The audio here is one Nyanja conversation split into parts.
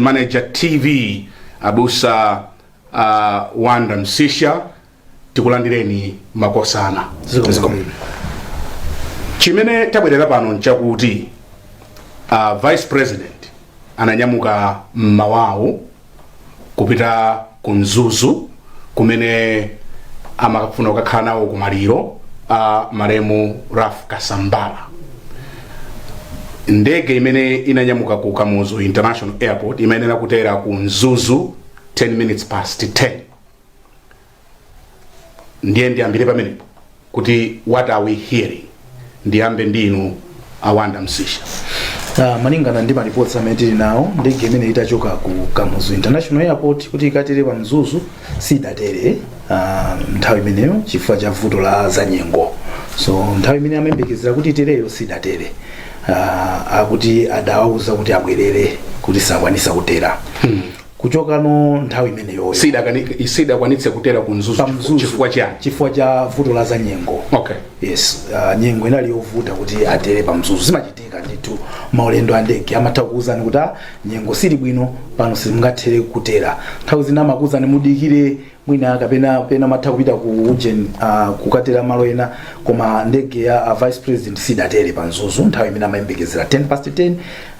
Manager TV abusa Wanda Msisha tikulandireni makosana chimene tabwerera pano nchakuti Vice President ananyamuka mmawawu kupita kunzuzu kumene amakafuna kukakhala nawo kumaliro maremu Raf Kasambala. Ndege imene inanyamuka ku Kamuzu International Airport imayenera kutera ku Nzuzu 10 minutes past 10. Ndiye ndiambire pamene kuti what are we hearing? Ndiambe ndinu Awanda Msisha. Malingana ndi reports amene tili nawo, ndege imene itachoka ku Kamuzu International Airport kuti ikatere pa Nzuzu sidatere nthawi imeneyo chifukwa cha vuto la zanyengo. So nthawi imene amayembekezera kuti itereyo sidatere. Akuti adawuza kuti abwerere kuti sakwanisa kutera. Kuchoka no nthawi imeneyo sida kwanitse kutera ku Nzuzu chifukwa cha vuto la zanyengo. Okay. Yes, nyengo inali yovuta kuti atere pa Mzuzu. Zimachitika ndithu maulendo andege amathakuuzani kuti nyengo sili bwino pano simungathere kutera. Nthawi zina makuzani mudikire mwina kapena matha kupita ku Ujen kukatera malo ena koma ndege ya Vice President sidatere pa Nzuzu nthawi imene amayembekezera 10 past 10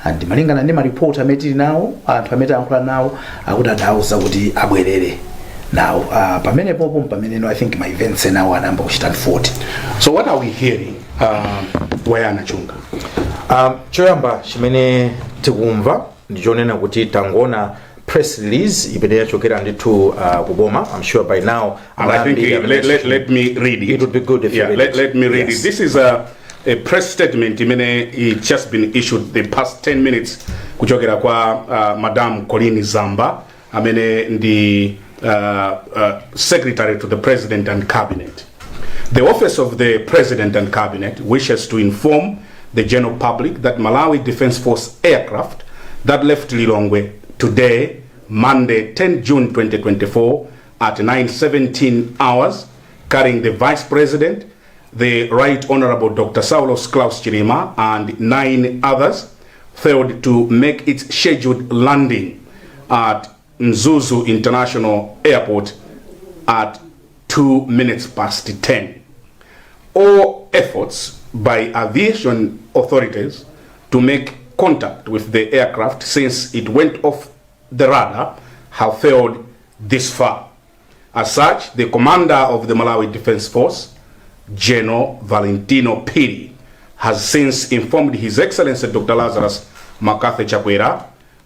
and malingana ndi report amene tili nawo anthu amene ayankhula nawo akuti adawuza kuti abwerere nawo pamene popo pamene I think my events nawo anamba kuchita 40. So what are we hearing Wayana Chunga? Choyamba chimene tikumva ndichonena kuti tangona press release imene yachokera ndithu kuboma. I'm sure by now I think let me read it. It would be good if you read it. Let me read it. This is a press statement imene it just been issued the past 10 minutes kuchokera kwa Madam Colleen Zamba amene ndi secretary to the President and Cabinet. The office of the President and Cabinet wishes to inform the general public that Malawi Defense Force aircraft that left Lilongwe today, Monday 10 June 2024 at 9:17 hours, carrying the Vice President, the Right Honorable Dr. Saulos Klaus CHILIMA and 9 others, failed to make its scheduled landing at Nzuzu International Airport at 2 minutes past 10. All efforts by aviation authorities to make contact with the aircraft since it went off the radar have failed this far. As such, the commander of the Malawi Defense Force, General Valentino Piri, has since informed His Excellency Dr. Lazarus Makathi Chakwera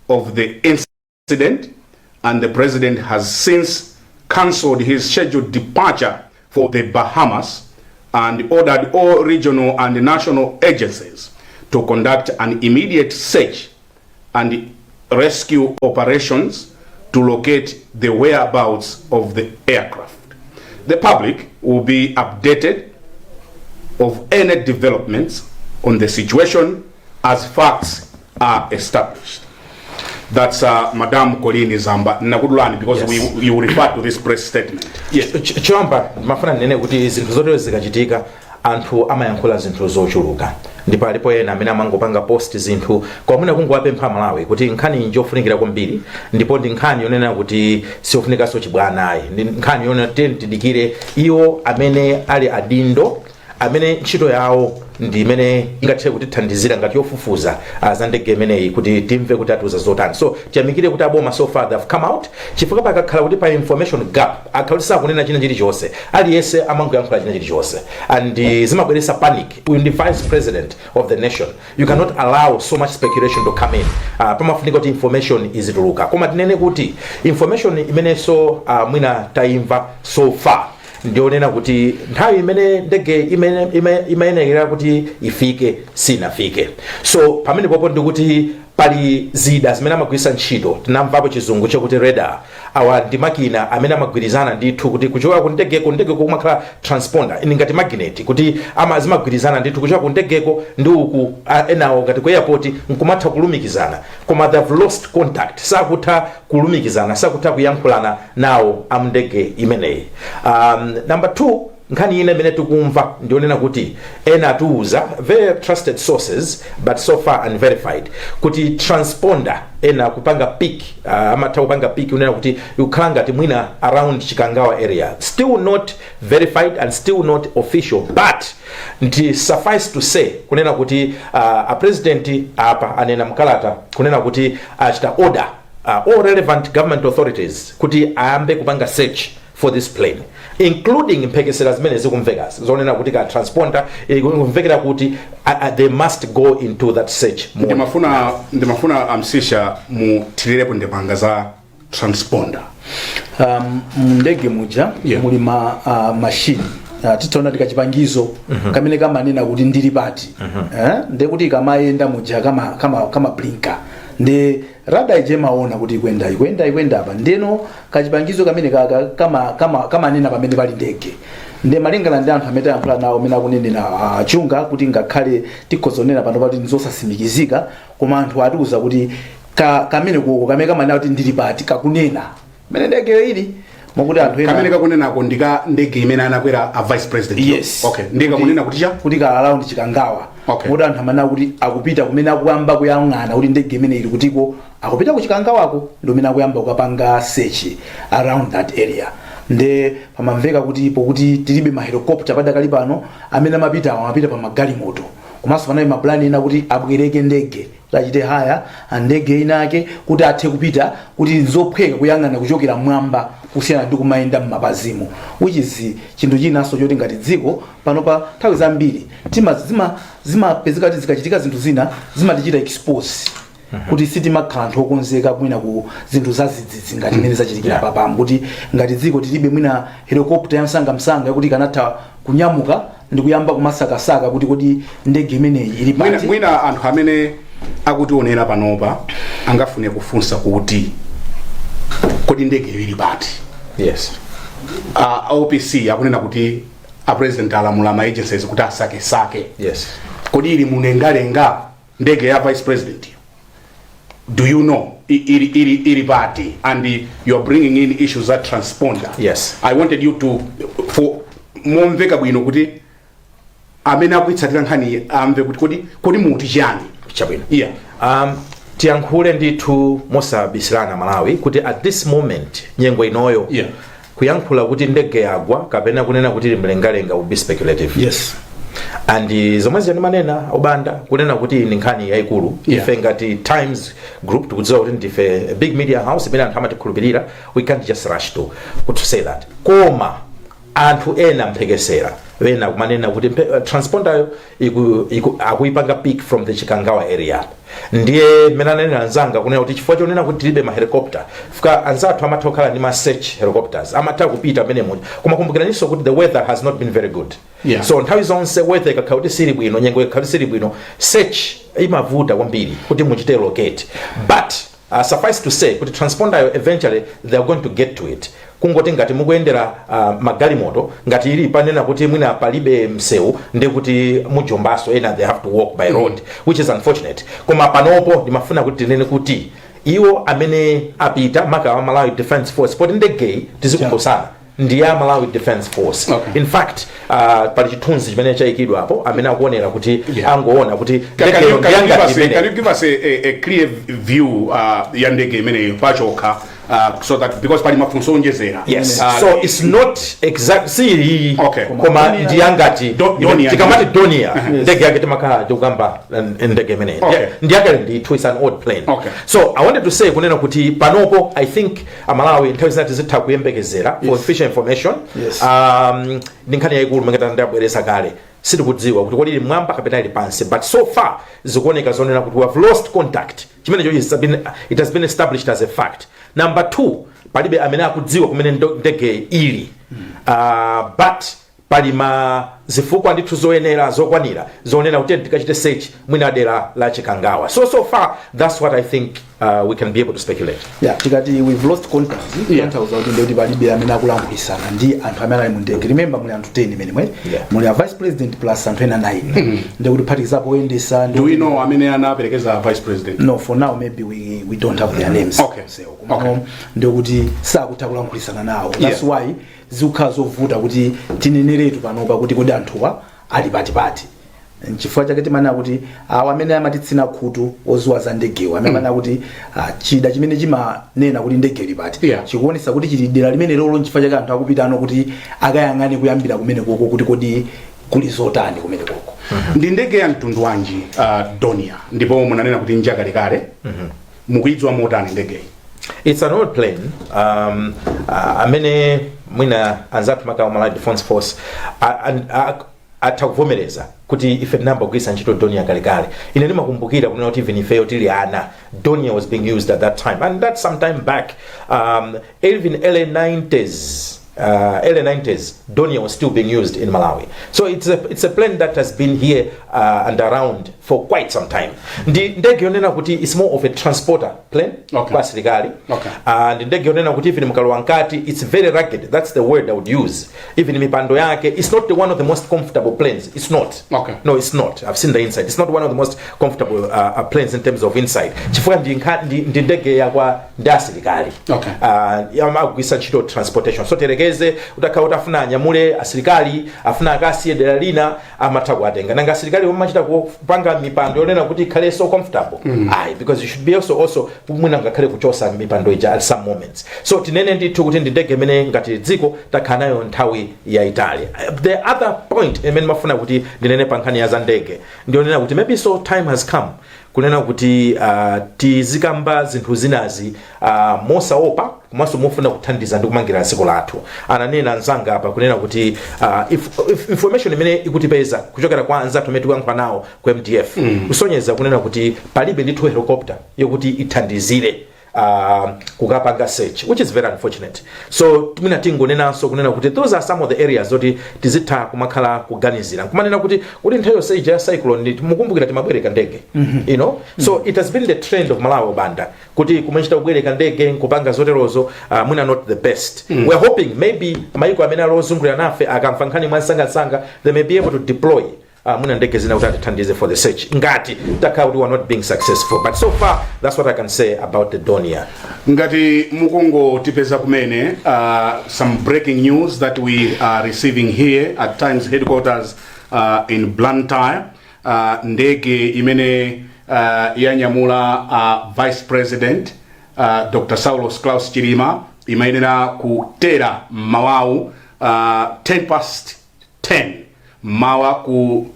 of the incident, and the President has since cancelled his scheduled departure for the Bahamas and ordered all regional and national agencies to conduct an immediate search and rescue operations to locate the whereabouts of the aircraft. The public will be updated of any developments on the situation as facts are established. That's Madam Colleen Zamba Nakudulani, because yes. You refer to this press statement. Yes. Chamba mafuna nene kuti zinthu zotere zikachitika anthu amayankhula zinthu zochuluka. Ndipo alipo ena amene amangopanga post zinthu kwa mwina kungowapempha Malawi kuti nkhani njofunikira kwambiri ndipo ndi nkhani yonena kuti siofunika so chibwanayi. Ndi nkhani yonena tidikire iwo amene ali adindo amene ntchito yawo ndi imene ingathe kutithandizira ngati yofufuza za ndege imeneyi kuti timve kuti atiuza zotani. So tiyamikire kuti aboma so far they have come out chifukwa pakakhala kuti pa information gap akhala sakunena china chilichonse aliyese amangoyankhula china chilichonse and zimabweretsa panic. When the Vice President of the nation, you cannot allow so much speculation to come in. Pamafunika kuti information izituluka koma tinene kuti information imenenso mwina taimva so far ndionena kuti nthawi imene ndege imayenera kuti ifike sinafike. So pamene popo ndikuti pali zida zimene amagwiritsa ntchito tinamvapo chizungu chakuti radar awa ndi makina amene amagwirizana ndithu kuti kuchoka ku ndegeko kumakhala transponder ngati magnet kuti zimagwirizana ndithu kuchoka ku ndegeko ndi uku enawo ngati ku airport nkumatha kulumikizana koma they have lost contact, sakutha kulumikizana, sakutha kuyankhulana nawo amndege imeneyi. Number 2, nkhani ine imene tikumva ndionena kuti ena atiuza very trusted sources but so far unverified kuti transponder ena kupanga peak amatha kupanga peak unena kuti ukhala ngati mwina around Chikangawa area, still not verified and still not official, but nti suffice to say kunena kuti a president apa anena mkalata kunena kuti achita order all relevant government authorities kuti ayambe kupanga search for this plane, including mpekesera zimene zikumveka zonena kuti ka transponder kumvekera kuti they must go into that search. ndimafuna amsisha mutirirepo ndemanga za transponder. Ndege muja muli machine titaona tikachipangizo kamene kamanena kuti ndili pati nde kuti kamayenda muja kama blinker nde rada ije maona kuti ikwenda apa ndeno kachipangizo kamene kama nena pamene pali ndege nde malingana ndi anthu amene ayankhula nawo amene akunenera chunga kuti ngakhale tikhozonena pano pati nzosasimikizika koma anthu atiuza kuti kamene kuko kamene kamanena kuti ndili pati kakunena mene ndege ili mokuti anthu ena kamene kakunenako ndika ndege imene anakwera a vice president. Yes. Okay, ndika kunena kuti cha kuti ka around Chikangawa. Okay. Mokuti anthu amanena kuti akupita kumene akuyamba kuyang'ana kuti ndege imene ili kutiko akupita ku Chikangawako ndio imene akuyamba kukapanga search around that area. Nde pamamveka kuti pokuti tilibe ma helicopter padakali pano amene amapita pa magalimoto komanso panayi maplani ena kuti abwereke ndege lachite haya ndege inake kuti athe kupita kuti nzophweka kuyang'ana kuchokera mwamba kusiyana ndi kumayenda m'mapazimu, which is chinthu chinanso choti ngati dziko pano pa nthawi zambiri zimapezeka kuti zikachitika zinthu zina zimatichita expose kuti sitimakhala anthu okonzeka mwina ku zinthu zazidzidzi ngati imene zachitikira papam kuti ngati dziko tilibe mwina helicopter ya msanga yakuti kanatha kunyamuka ndi kuyamba kumasakasaka kuti kodi ndege imeneyi ili pati. Mwina anthu amene akutionera panopa angafune kufunsa kuti kodi ndege ili pati. Yes. OPC akunena kuti a president alamula ma agencies kuti asake. Yes. Kodi ili munengalenga ndege ya vice president. Do you know ili party and you are bringing in issues that transponder? Yes. I wanted you to for momveka bwino kuti amene akuitsatira nkhani amve kuti kodi muti chani chabwino. Yeah. Tiyankhule ndithu mosabisilana Malawi kuti at this moment nyengo inoyo kuyankhula kuti ndege yagwa kapena kunena kuti mlengalenga will be speculative. Yes. And zomwezi yani manena obanda kunena kuti ni nkhani yaikulu ife ngati Times Group tukudziwa kuti ndife a big media house imene anthu amatikhulupirira, we can't just rush to say that. Koma anthu ena mphekesera wena kumanena kuti transponder akuipanga peak from the Chikangawa area. Ndiye menanena anzanga kunena kuti chifukwa chonena kuti tilibe ma helicopter fika anzathu amatokhala ndi ma search helicopters amatha kupita mene moja koma kumbukiraniso kuti the weather has not been very good. So nthawi zonse weather ikakhala kuti sili bwino nyengo ikakhala sili bwino search imavuta kwambiri kuti muchite locate, but suffice to say kuti transponder eventually they are going to get to it. Kungoti ngati mukuyendera magalimoto ngati ili panena kuti mwina palibe msewu ndi kuti mujombaso ena they have to walk by road, which is unfortunate. Koma panopo ndimafuna kuti tinene kuti iwo amene apita maka wa Malawi Defense Force poti ndege tizikumbusana ndiya Malawi Defense Force. Okay. In fact pali chithunzi chimene chayikidwa apo amene akuonera kuti angoona kuti can you give us a clear view ya ndege imene pachoka so that because pali mafunso onjezera. Yes. So it's not exact see koma ndiyangati tikamati Donia ndege yake timakhala jogamba ndege imene ndiyakale ndi twist an odd plane. So I wanted to say kunena kuti panopo I think Malawi nthawi zina tizitha kuyembekezera for official information. Ndinkhani yaikulu mangata ndabweresa kale sitikudziwa kuti kodi mwamba kapena ili pansi, but so far zikuoneka zonena kuti we have lost contact chimene it has been established as a fact. Number 2 palibe amene akudziwa kumene ndege ili but pali zifukwa ndithu zoyenera zokwanira zonena kuti tikachite search mwina dera la Chikangawa. So far that's what I think we can be able to speculate. Yeah, tikati we've lost contact. Tanthauza kuti ndoti palibe amene akulankhulitsana ndi anthu amene ali mu ndege. Remember muli anthu 10 imene muli a vice president plus anthu ena 9. Ndikuti phatikizapo oyendesa. Do we know amene anaperekeza vice president? No, for now maybe we don't have their names. Okay. Ndikuti sakutha kulankhulitsana nawo. That's why zikukhala zovuta kuti tineneretu panopa kuti kodi anthuwa ali patipati. Nchifukwa chake timana kuti amene amatitsina khutu ozuwa za ndegewa amene kuti chida chimene chimanena kuti ndege ili pati chikuonesa kuti chili dera limene lolo nchifukwa chake anthu akupita ano kuti akayang'ane kuyambira kumene koko kuti kodi kuli zotani kumene koko. Ndi ndege ya mtundu wanji Donia ndipo munanena kuti njakalekale mukuidziwa motani ndege? It's an old plane. Amene mwina anzathu maka Malawi Defense Force atakuvomereza kuti ife namba kugwisa ntchito Donia kalekale. Ine ndimakumbukira kunena kuti even ifeyo tili ana Donia was being used at that time, and that's some time back. Even early 90s Donia was still being used in Malawi. So it's a plane that has been here and around for quite some time. Ndege yonena kuti is more of a transporter plane kwa serikali. And ndege yonena kuti even mkalo nkati it's very rugged. That's the word I would use. Even mipando yake, it's not one of the most comfortable planes. It's not. No, it's not. I've seen the inside. It's not one of the most comfortable planes in terms of inside. Chifukwa ndi ndege ya kwa serikali. Yamagwisa ntchito transportation. So terekeze utafuna nyamule asirikali afuna akasiye dera lina amathaku atenga. Nanga asirikali omachita kupanga mipando yonena kuti ikhale so comfortable. Because you should be also mwina ngakhale kuchosa mipando ija at some moments. So tinene ndithu kuti ndege imene ngati dziko takhanayo nthawi ya Italia. The other point imene mafuna kuti ndinene pa nkhani ya za ndege ndionena kuti maybe so time has come kunena kuti tizikamba zinthu zinazi mosaopa komanso mofuna kuthandiza ndi kumangira dziko lathu. Ananena anzanga apa kunena kuti if information imene ikutipeza kuchokera kwa anzathu amene tikuyankhula nawo ku MDF kusonyeza kunena kuti palibe ndithu helicopter yokuti ithandizire kukapanga search, which is very unfortunate. So tumina tingonenanso kunena kuti those are some of the areas zoti tizitha kumakhala kuganizira kumanena kuti nthawi yonse ya cyclone mukumbukira timabwereka ndege, you know. So it has been the trend of Malawi banda kuti kumachita kubwereka ndege kupanga zoterozo mwina not the best. We're hoping maybe maiko amene alozungulira nafe akamva nkhani mwasangasanga they may be able to deploy muna ndege zina kuti athandize for the search ngati takauti we are not being successful, but so far that's what I can say about the Donia. Ngati mukungo tipeza kumene some breaking news that we are receiving here at Times headquarters in Blantyre. Ndege imene yanyamula Vice President Dr. Saulos Klaus Chilima imayenera kutera mawawu 10:10 mawa ku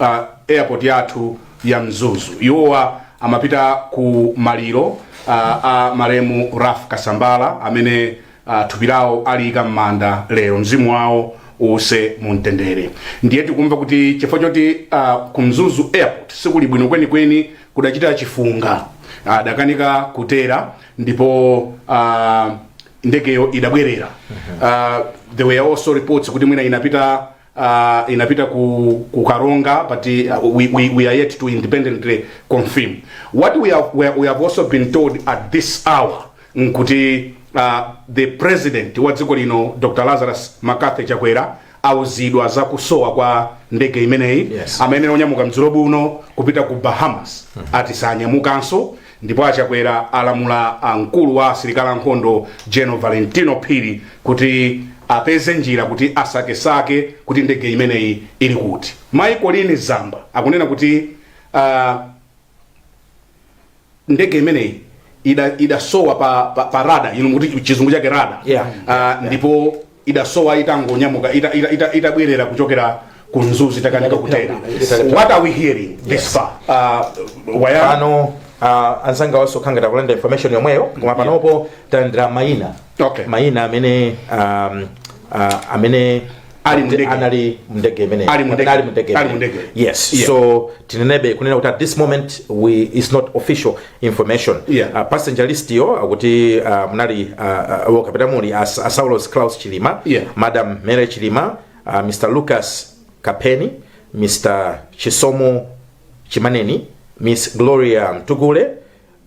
airport yathu ya Mzuzu. Iwowa amapita ku maliro maremu Raf Kasambala amene tupirawo alika m'manda lero, mzimu wawo use muntendere. Ndiye tikumva kuti chifukwa choti ku Mzuzu airport sikuli bwino kwenikweni kudachita chifunga dakanika kutera ndipo ndegeyo idabwerera. There were also reports kuti mwina inapita ku Karonga, but we are yet to independently confirm. What we have also been told at this hour nkuti the president wa dziko lino Dr. Lazarus Makathe Chakwera auzidwa za kusowa kwa ndege imeneyi amene onyamuka mdzulo buno kupita ku Bahamas ati sanyamukanso, ndipo Achakwera alamula mkulu wa asilikali ankhondo General Valentino Pili kuti apeze njira kuti asake kuti ndege imeneyi ili kuti. Maiko lini Zamba akunena kuti ndege imeneyi idasowa pa rada, kuti chizungu chake rada. Ndipo idasowa itangonyamuka itabwerera kuchokera ku Mzuzu takanika kutera. What are we hearing this far? Anzanga also kangata kulenda information yomweyo koma panopo tandra maina amene anali mndege imene ali mndege. Yes. So tinenebe kunena kuti at this moment is not official information. Passenger list yo akuti munali kapita muli Saulos Klaus Chilima, Madam Mere Chilima, Mr. Lucas Kapeni, Mr. Chisomo Chimaneni, Miss Gloria Mtugule,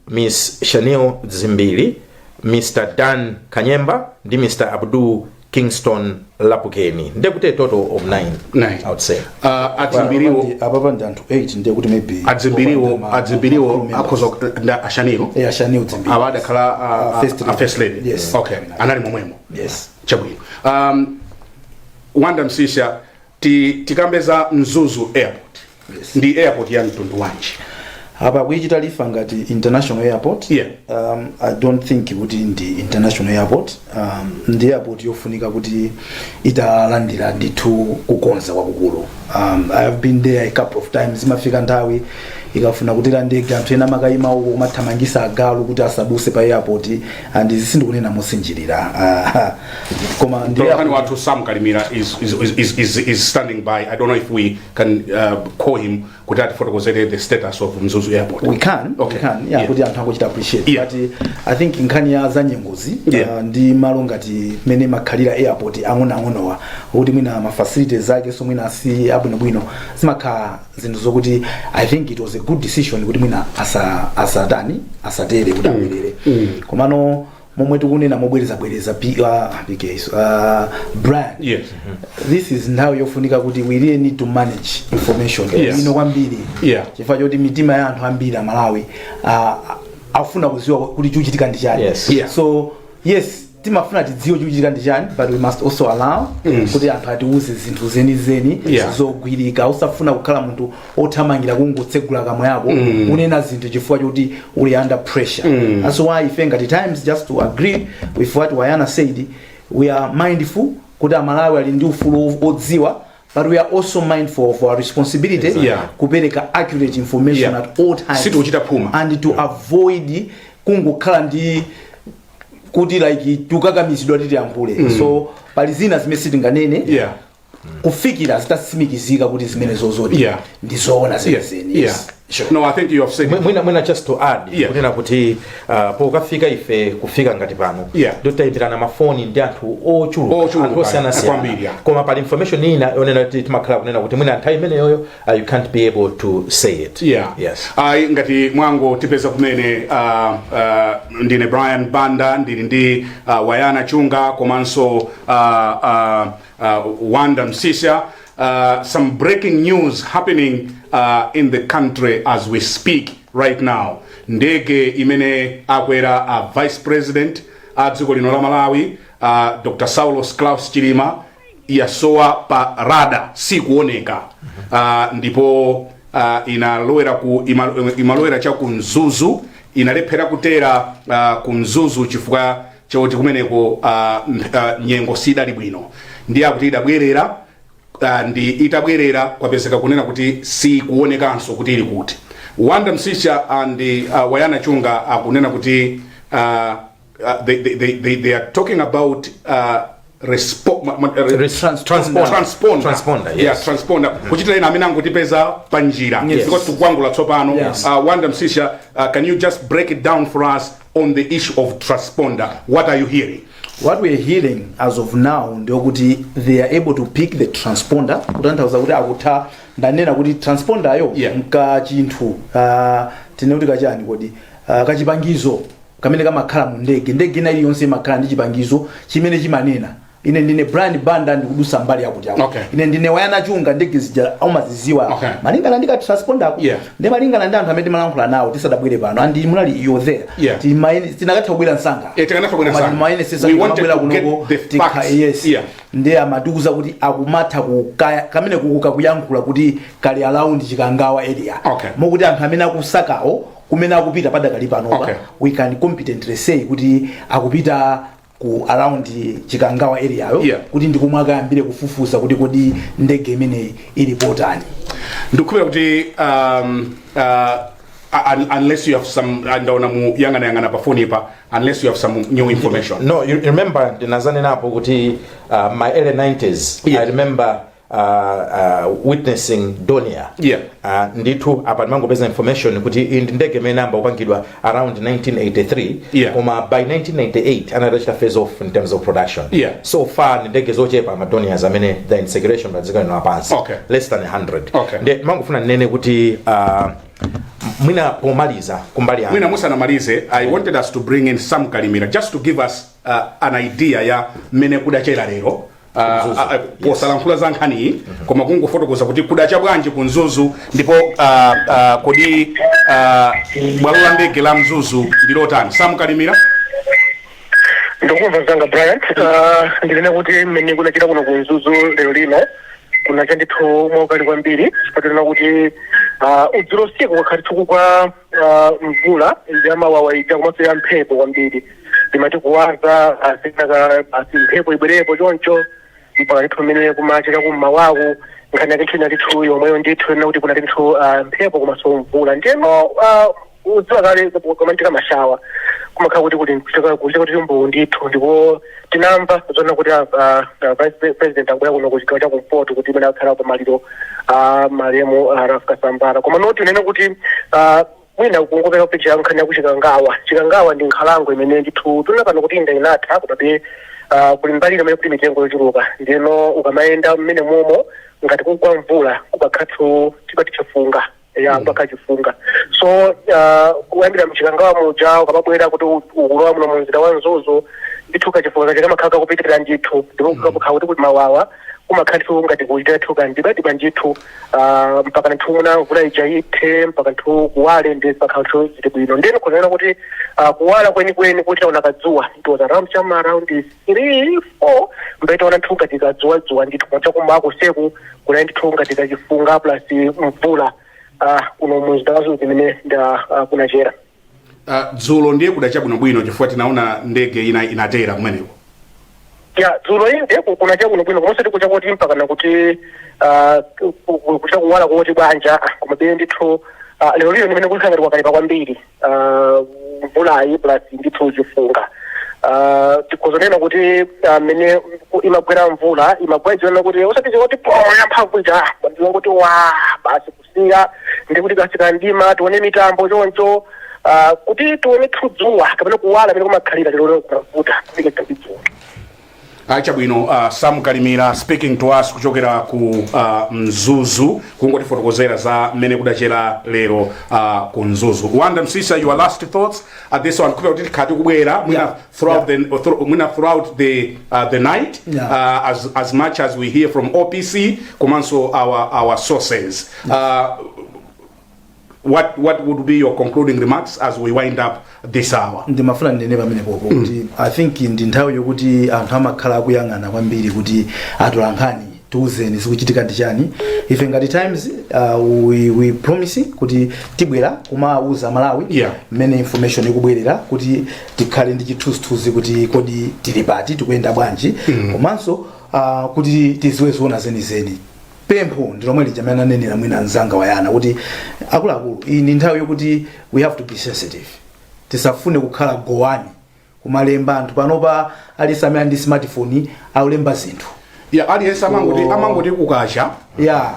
Miss Chanel Zimbili, Mr. Dan Kanyemba, ndi Mr. Abdul Kingston Lapukeni. Ndekuti total of 9. I would say. Adzimbiriwo ababa ndantu 8 ndekuti maybe adzimbiriwo akhoza nda Chanel. Yeah, Chanel Zimbili. Awada kala first lady. Yes. Okay. Anali momwemo. Yes. Chabwino. Wanda Msisha tikambeza Mzuzu Airport. Yes. Ndi airport ya mtundu wanji. Apa kuichita lifa ngati international airport. Yeah. I don't think kuti ndi international airport. Ndi airport yofunika kuti italandira ndithu kukonza kwakukulu. I have been there a couple of times. Imafika nthawi ikafuna kutira ndege anthu ena makayima uko kumathamangisa agalu kuti asabuse pa airport and zisindi kunena mosinjirira. Koma ndi watu Sam Kalimira is standing by. I don't know if we can call him kutati photokozete the status of Mzuzu Airport. We can. Okay. We can. Yeah, kuti anthu akuchita appreciate. Yeah. But I think nkhani ya za nyengozi ndi malo ngati mene makhalira airport ang'onoang'onowa kuti mwina ma facilities zake so mwina si abwinobwino zimakhala zinthu zokuti I think it was a good decision kuti mwina asatere kuti abwerere. Komano momwe tikunena mobwereza brand. Yes. This is now yofunika kuti we really need to manage information. Yes. Ino kwambiri. Yeah. Chifukwa choti mitima ya anthu ambiri a Malawi afuna kuziwa kuti chuchitika ndi chani. Yes. Yeah. So yes, timafuna tidziwe chuchitika ndi chani, but we must also allow kuti anthu atiuze zinthu zenizeni zogwirika. Usafuna kukhala munthu othamangira kungotsegula kamwe yako unena zinthu chifukwa choti uli under pressure. That's why ife ngati times just to agree with what Wayana said, we are mindful kuti Malawi ali ndi ufulu odziwa, but we are also mindful of our responsibility kupereka accurate information at all times and to avoid kungokhala ndi kuti like tukakamisidwa titi yankule. So pali zina zimene sitinganene kufikira zitasimikizika kuti zimene zozoti ndizoona zenizeni. Yes. Sure. No, I think you have said mwina just to add kunena kuti pokafika ife kufika ngati pano totaimbirana mafoni ndi anthu ochuluka anthu osiyana-siyana koma pali information ina yonena kuti timakhala kunena kuti mwina nthawi imeneyoyo you can't be able to say it. Yes. Ngati mwango tipeza kumene ndine Brian Banda ndili ndi Wayana Chunga komanso Wanda Msisha. Some breaking news happening in the country as we speak right now. Ndege imene akwera Vice President dziko lino la Malawi, Dr. Saulos Klaus Chilima, yasowa pa rada si kuoneka. Ndipo imalowera cha ku Mzuzu, inalephera kutera ku Mzuzu chifukwa choti kumeneko nyengo sidali bwino. Ndi akuti idabwerera ndi itabwerera kwapezeka kunena kuti si kuonekanso kuti ili kuti. Wanda Msisha and Wayana Chunga akunena kuti they are talking about transponder. Yes. Transponder. Kuchita ina amene angotipeza panjira. Because tukwangula tsopano. Wanda Msisha, can you just break it down for us on the issue of transponder? What are you hearing? What we are hearing as of now ndio kuti they are able to pick the transponder kutanthauza kuti akutha ndanena kuti transponder ayo nka chinthu tineuti kachani kodi kachipangizo kamene kamakhala mu ndege ina iliyonse imakhala ndi chipangizo chimene chimanena ine ndine Brian Banda ndikudusa mbali yakuti ako. Ine ndine Wayana Chunga ndege zija aumaziziwa malingana ndika transponder ako ndi malingana ndi anthu amene malankhula nawo tisadabwere pano andi munali you there tinakatha kubwera msanga we wanted to get the facts. Ndi amatukuza kuti akumatha kukaya kamene kukuka kuyankhula kuti kali around chikangawa area mokuti anthu amene akusakawo kumene akupita padakali panopa we can competently say kuti akupita ku around chikangawa area yo kuti ndikumwaka ambire kufufuza kuti kodi ndege imene ili potani. Ndikubera kuti unless you have some ndaona mu yangana pa phone ipa unless you have some new information. No, you remember nazane napo kuti my early 90s I remember witnessing Donia. Ndithu apa ndimangopeza information kuti ndi ndege imene upangidwa around 1983 koma by 1998 anatachita phase off in terms of production. So far ndi ndege zochepa Madonias amene the in circulation pa dziko lino lapansi less than 100. Ndi mangofuna nene kuti mwina pomaliza kumbali mwina musanamalize, I wanted us to bring in Sam Kalimira just to give us an idea ya mmene kudachera lero posalankhula za nkhani koma kungofotokoza kuti kudacha bwanji ku Mzuzu ndipo kodi bwalo la ndege la Mzuzu ndilotani. Sam Kalimira. Ndokumva zanga Bryant, ndilene kuti mmene kunachita kuno ku Mzuzu lero lino kunacha ndithu mokali kwambiri chipatana kuti udzulo usiku kwakhali kwa mvula yamawawa ija komanso ya mphepo kwambiri ndimati kuwaza mphepo ibwerepo choncho mpaka ndithu mmene kumachita kummawaku nkhani yake nthina ndithu yomweyo ndithu ena kuti kuna ndithu mphepo komanso mvula ndiyeno udziwa kale kumachitika mashawa kumakhala kuti kuti mbuwu ndithu ndipo tinamva zona kuti vice president akubwera kuno kuchigawo cha kumpoto kuti imene akhala pamaliro malemu Ralph Kasambara koma noti unene kuti mwina kungopeka picha ya nkhani ya chikangawa ndi nkhalango imene ndithu tunapano kuti inda inatha kupabe kuli mbali imene kuti mitengo yochuluka ndiyeno ukamayenda mmene momo ngati kugwa mvula kubakhathu chipati chifunga chifunga so kuyambira mchikangawa muja ukamabwera kuti ukulowa muno munzira wa Mzuzu ndithu kachifunga chake makhala kupitirira ndithu ndipo kukakhala kuti mawawa kumakhathu ngati kuitatu kandiba ndithu mpaka nthu muna mvula ija ithe mpaka nthu kuwale ndi pakhathu chiti bwino ndeno kunena kuti kuwala kweni kuti unakadzuwa it was around 3-4 mbaita ona nthu ngati kadzuwa ndithu kwacha kumako seku kuna ndithu ngati kachifunga plus mvula kuno muzida wazo zimene kunachera dzulo ndiye kudacha bwino chifukwa tinaona ndege inatera kumeneko. Dzulo inde kunacha bwino komanso tikucha kuti mpaka na kuti kucha kuwala kuti bwanja koma bende ndithu lero lino nimene kukhangati kwakalipa kwambiri mvulayi plus ndithu chifunga tikozonena kuti mmene imagwera mvula imagwera kuti usatize kuti poya mphamvu ija ndiwo kuti basi kusiya ndi kuti kasika ndima tione mitambo choncho kuti tione dzuwa kapena kuwala pamene kumakhalira lero kuvuta kupike dzuwa. Chabwino, Sam Kalimira speaking to us kuchokera ku Mzuzu kungotifotokozera za mmene kudachera lero ku Mzuzu. Wanda Msisa, your last thoughts at this one kuti khati kubwera throughout the night as much as we hear from OPC komanso our sources. What would be your concluding remarks as we wind up this hour? Ndimafuna ndine pamene popo kuti I think ndi nthawi yokuti anthu amakhala akuyang'ana kwambiri kuti atolankhani tiuzeni zikuchitika ndi chani. Ife ngati Times we promise kuti tibwera kumauza Malawi mmene information ikubwerera kuti tikhale ndi chithunzithunzi kuti kodi tili pati tikuyenda bwanji komanso kuti tiziwe zoona zenizeni. Pempho ndilomwe lijamana nenera mwina nzanga wayana kuti akuluakulu ndi nthawi yokuti we have to be sensitive. Tisafune kukhala gowani kumalemba anthu panopa alisamira ndi smartphone aulemba zinthu. Aliyense amangoti kukacha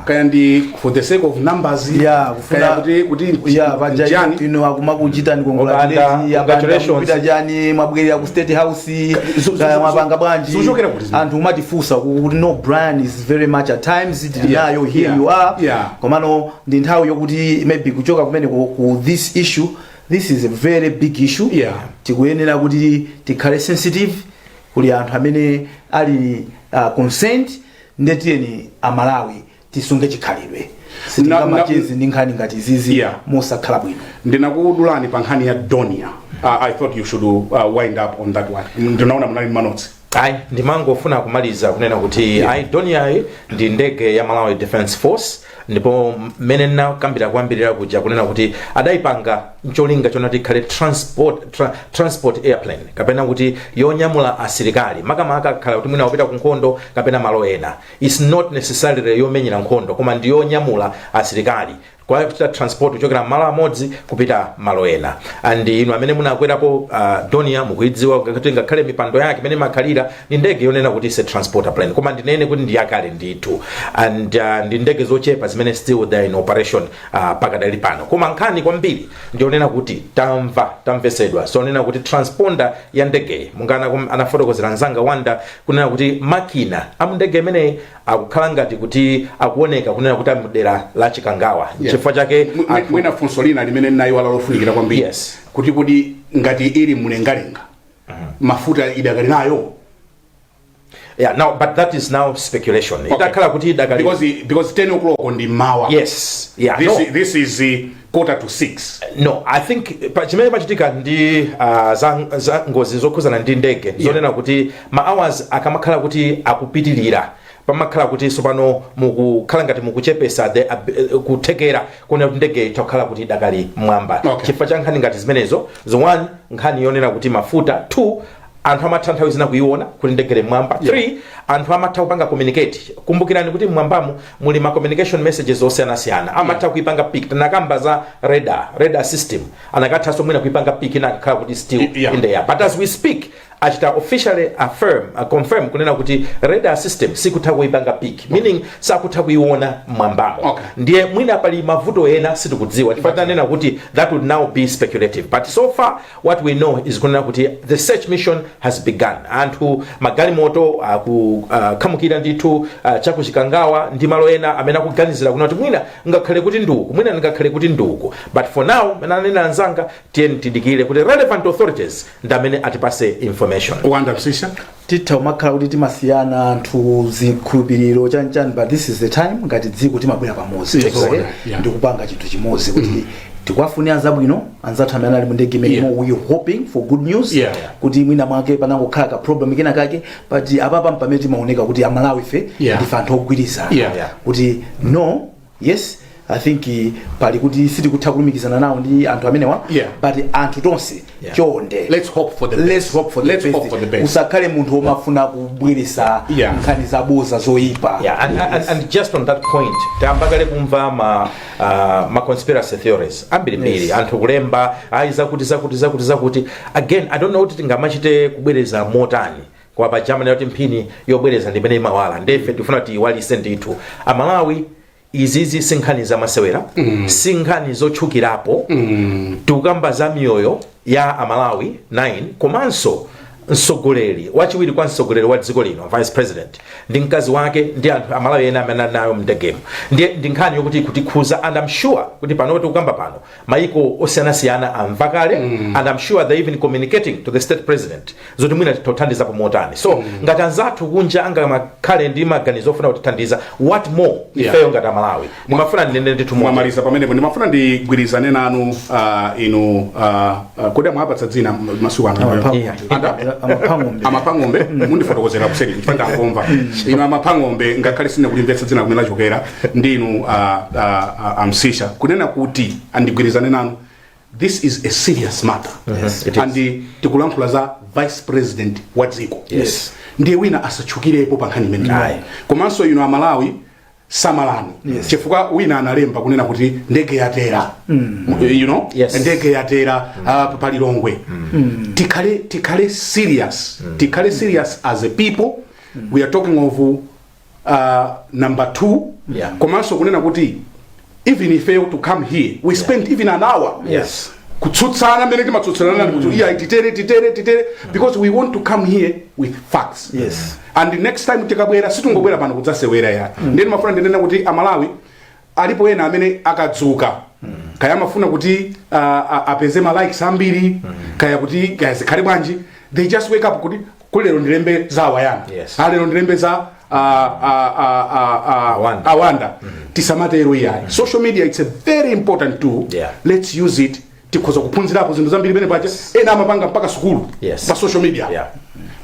kaya ndi for the sake of numbers kaya kuti jani ino akumakuchita ni congratulations kupita jani mabwerera ku State House kaya mapanga bwanji anthu umatifusa kuti no Brian is very much at times nayo here you are komano ndi nthawi yokuti maybe kuchoka kumene ku this issue. This is a very big issue. Tikuyenera kuti tikhale sensitive kuli anthu amene ali consent ndetiyeni Amalawi tisunge chikhalidwe sitingamachezi ndi nkhani ngati zizi mosakhala bwino. Ndinakudulani pa nkhani ya Donia. I thought you should wind up on that one. Ndinaona mnali manotsi. Ndimangofuna kumaliza kunena kuti Donia ndi ndege ya Malawi Defense Force ndipo mmene nakambira kwambirira kuja kunena kuti adaipanga ncholinga chonati khale transport airplane kapena kuti yonyamula asilikali makamaka khala kuti mwina upita ku nkhondo kapena malo ena. It's not necessarily yomenyera nkhondo koma ndi yonyamula asilikali kwa transport kuchokera malo amodzi kupita malo ena. And inu amene munakwerapo Donia mukuidziwa kuti ngakhale mipando yake imene makhalira ni ndege yonena kuti se transporter plane, koma ndinene kuti ndi yakale ndithu, and ndi ndege zochepa zimene still they in operation pakadali pano. Koma nkhani kwambiri ndionena kuti tamvesedwa so nena kuti transponder ya ndege mungana anafotokozera nzanga Wanda kunena kuti makina amundege imene akukhala ngati kuti akuoneka kunena kuti amudera la Chikangawa. Chifukwa chake mwina funso lina limene nayo wala lofunikira kwambiri kuti ngati ili mulengalenga mafuta idakali nayo. Yeah, now but that is now speculation. Okay. Idakhala kuti idakali because 10 o'clock on the mawa. Yes. Yeah. This is 5:45. No, I think chimene machitika ndi za ngozi zokhuzana ndi ndege zonena kuti ma hours akamakhala kuti akupitilira pamakhala kuti sopano mukukhala ngati mukuchepesa kuthekera kuna ndege itakhala kuti idakali mwamba. Chifukwa cha nkhani ngati zimenezo, one nkhani yonena kuti mafuta, 2 anthu amatha zina kuiona kuti ndegere mwamba, 3 anthu amatha kupanga communicate. Kumbukirani kuti mwambamu muli ma communication messages osiyanasiyana amatha kuipanga pick tanakamba za radar system anakatha somwena kuipanga pick na khala kuti still in the air. But as we speak achita officially confirm kunena kuti radar system sikutha kuipanga pick, meaning sakutha kuiona mwambamo. Ndiye mwina pali mavuto ena situkudziwa chifukwa nena kuti that would now be speculative, but so far what we know is kunena kuti the search mission has begun. Anthu magali moto kamukira ndithu chaku Chikangawa ndi malo ena amene akuganizira kuna kuti mwina ngakhale kuti nduku, mwina ngakhale kuti nduku, but for now menanena anzanga tiyeni tidikire kuti relevant authorities ndamene atipase information. Wanda Msisha titha umakhala kuti timasiyana anthu zikhulupiriro chanchani, but this is the time ngati dziko timabwera pamodzi ndi kupanga chinthu chimodzi kuti tikuwafunira zabwino anzathu amene ali mu ndege imene we hoping for good news kuti mwina mwake panangokhala ka problem kena kake, but apapa mpamene timaoneka kuti amalawi fe ndife anthu ogwirizana kuti no, yes I think pali kuti siti kutha kulumikizana nawo ndi anthu amenewa, but anthu tonse chonde let's hope for the best. Usakhale munthu omafuna kubweresa nkhani zaboza zoyipa. And just on that point tambakale kumva ma conspiracy theories ambiri anthu kulemba zakuti again I don't know kuti tingamachite kubwereza motani kwa pa Germany yoti mphini yobwereza ndimene imawala ndefe tifuna tiwalise ndithu amalawi. Izizi sinkhani za masewera, sinkhani zochukirapo, tukamba za mioyo ya amalawi 9 komanso nsogoleri wachiwiri kwa nsogoleri wa dziko lino vice president ndi mkazi wake ndi anthu amalawi ena amene nayo mndegemo ndi nkhani yokuti kutikhuza, and I'm sure kuti pano tikukamba pano maiko osiyanasiyana amvakale, and I'm sure they even communicating to the state president zoti mwina tothandiza pomotani. So ngati anzathu kunja angamakhale ndi maganizo ofuna kutithandiza what more ifeyo ngati amalawi ndimafuna ndinene ndithu mwamaliza pamenepo ndimafuna ndigwirizane nanu inu kodi mwapatsa dzina masiku amapangombe mundifotokozera kuseri chifanda ngomva ino amapangombe ngakhale sine kulimvetsa dzina kumene lachokera ndinu amsisha kunena kuti andigwirizane nanu this is a serious matter. And tikulankhula za vice president wa dziko ndiye wina asachukirepo pa nkhani imene komanso ino amalawi samalani chifukwa wina analemba kunena kuti ndege yatera you know ndege yatera pali Longwe. Tikale serious as a people. We are talking of number 2 komanso kunena kuti even if fail to come here we spent even an hour kutsutsana mene timatsutsana kuti titere because we want to come here with facts. And the next time tikabwera situngobwera pano kudzasewera ya ndeni mafuna ndinena kuti amalawi alipo ena amene akadzuka kaya mafuna kuti apeze ma likes ambiri kaya kuti gazikhale bwanji they just wake up kuti kulero ndilembe za awayana alero ndilembe za Wanda tisamatero ya social media. It's a very important tool. Let's use it tikoza kuphunzirapo zinthu zambiri bene pacha ena amapanga mpaka sukulu pa social media.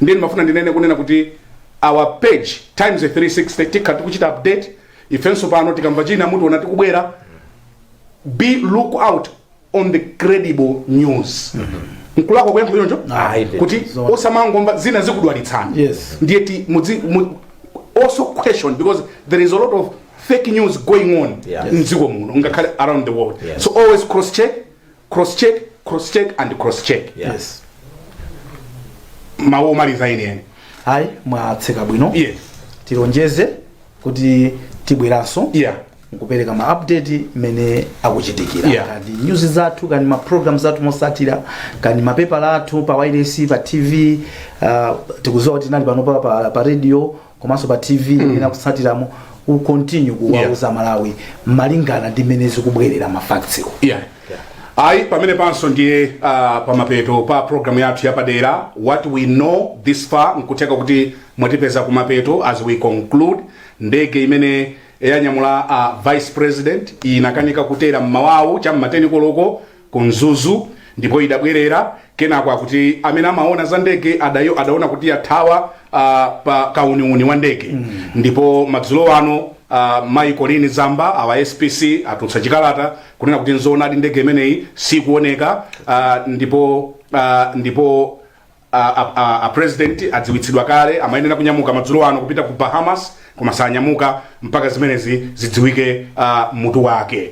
Ndeni mafuna ndinene kunena kuti our page times 360 tikati kuchita update ifenso pano tikamba china munthu ona tikubwera be look out on the credible news. Nkulako kwenu yonjo kuti osamangomba zina zikudwalitsana ndiye ti also question because there is a lot of fake news going on mdziko muno ngakhale around the world. So always cross check and cross check. Yes. Mawo maliza ine Hai mwatseka bwino. Yeah. Tilonjeze kuti tibweranso. Yeah. Nkupereka ma update mene akuchitikira. Kandi news zathu kandi ma programs zathu mosatira kandi ma paper lathu pa wireless pa TV tikuzoa kuti nali pano pa radio komanso pa TV ina kusatiramo ku continue kuwauza Malawi malingana ndi mene zikubwerera ma facts. Ai pamene panso ndiye pamapeto pa program yathu yapadera. What we know this far nkuteka kuti mwatipeza kumapeto as we conclude. Ndege imene yanyamula vice president inakanika kutera mmawawu cha mmateni koloko kunzuzu ndipo idabwerera kenako akuti amene amaona za ndege adaona kuti yathawa pa kauniuni wa ndege. Ndipo madzulo ano Mai Colini Zamba awa SPC atutsa chikalata kunena kuti nzoonadi ndege imeneyi sikuoneka. Ndipo a president adziwitsidwa kale amayenera kunyamuka madzulo ano kupita ku Bahamas koma sanyamuka mpaka zimenezi zidziwike mutu wake.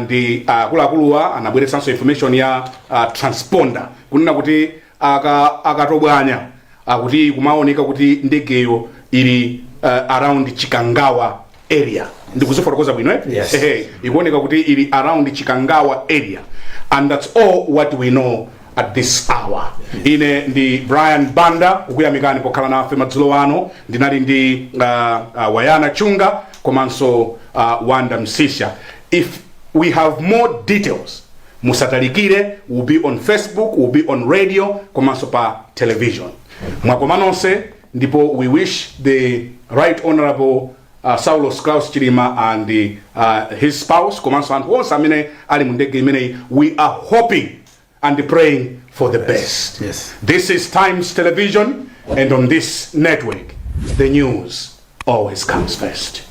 Ndi akuluakuluwa anabweretsanso information ya transponder kunena kuti akatobwanya akuti kumaoneka kuti ndegeyo ili around Chikangawa area. Ndikuzifotokoza bwino ikuoneka kuti ili around Chikangawa area, and that's all what we know at this hour. Ine ndi Brian Banda ukuyamikani pokhala nafe madzulo ano. Ndinali ndi Wayana Chunga komanso Wanda Msisha. If we have more details musatalikire, will be on Facebook, will be on radio komanso pa television. Mwakomanonse ndipo we wish the Right Honorable Saulos Klaus Chilima and his spouse komanso anthu onse amene ali mu ndege imeneyi, we are hoping and praying for the best. Yes. This is Times Television, and on this network, the news always comes first.